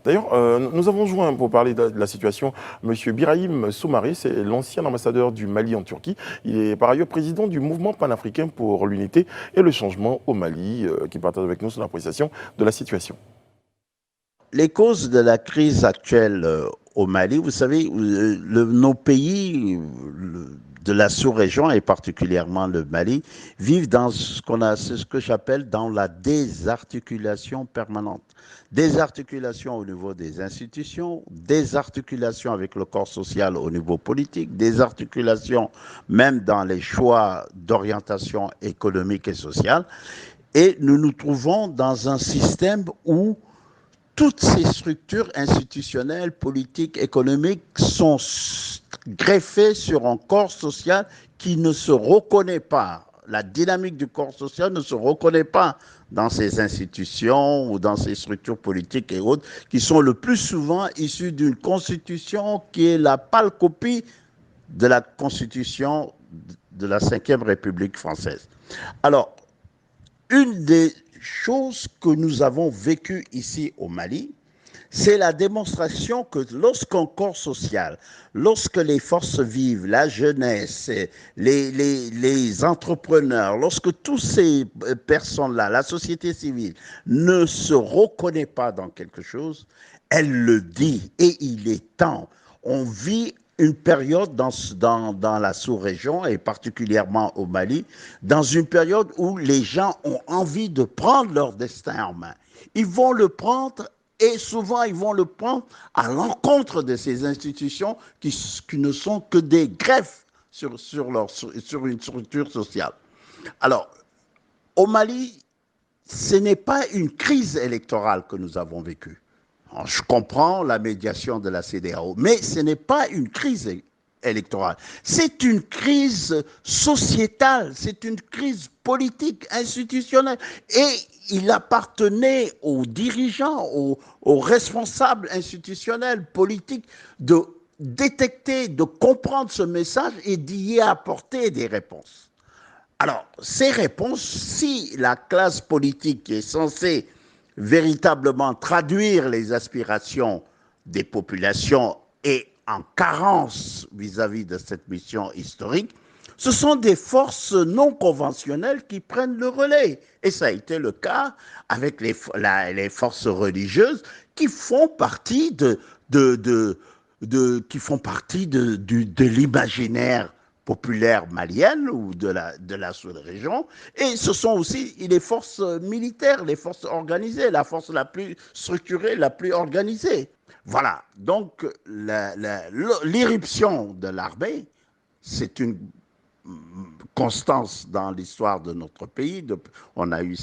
D'ailleurs, nous avons joint pour parler de la situation Monsieur Birahim Soumaré, c'est l'ancien ambassadeur du Mali en Turquie. Il est par ailleurs président du mouvement panafricain pour l'unité et le changement au Mali, qui partage avec nous son appréciation de la situation. Les causes de la crise actuelle au Mali, vous savez, nos pays de la sous-région et particulièrement le Mali vivent dans ce que j'appelle dans la désarticulation permanente. Désarticulation au niveau des institutions, désarticulation avec le corps social au niveau politique, désarticulation même dans les choix d'orientation économique et sociale. Et nous nous trouvons dans un système où toutes ces structures institutionnelles, politiques, économiques sont greffées sur un corps social qui ne se reconnaît pas. La dynamique du corps social ne se reconnaît pas dans ces institutions ou dans ces structures politiques et autres qui sont le plus souvent issues d'une constitution qui est la pâle copie de la constitution de la Ve République française. Alors, une des choses que nous avons vécues ici au Mali, c'est la démonstration que lorsqu'un corps social, lorsque les forces vives, la jeunesse, les entrepreneurs, lorsque toutes ces personnes-là, la société civile, ne se reconnaît pas dans quelque chose, elle le dit et il est temps. On vit une période dans la sous-région et particulièrement au Mali, dans une période où les gens ont envie de prendre leur destin en main. Ils vont le prendre et souvent ils vont le prendre à l'encontre de ces institutions qui ne sont que des greffes sur une structure sociale. Alors, au Mali, ce n'est pas une crise électorale que nous avons vécue. Alors, je comprends la médiation de la CEDEAO, mais ce n'est pas une crise électorale. C'est une crise sociétale, c'est une crise politique, institutionnelle. Et il appartenait aux dirigeants, aux responsables institutionnels, politiques, de détecter, de comprendre ce message et d'y apporter des réponses. Alors, ces réponses, si la classe politique est censée véritablement traduire les aspirations des populations et en carence vis-à-vis de cette mission historique, ce sont des forces non conventionnelles qui prennent le relais. Et ça a été le cas avec les forces religieuses qui font partie de l'imaginaire populaire malienne ou de la sous-région. Et ce sont aussi les forces militaires, les forces organisées, la force la plus structurée, la plus organisée. Voilà. Donc, l'irruption de l'armée, c'est une constance dans l'histoire de notre pays. On a eu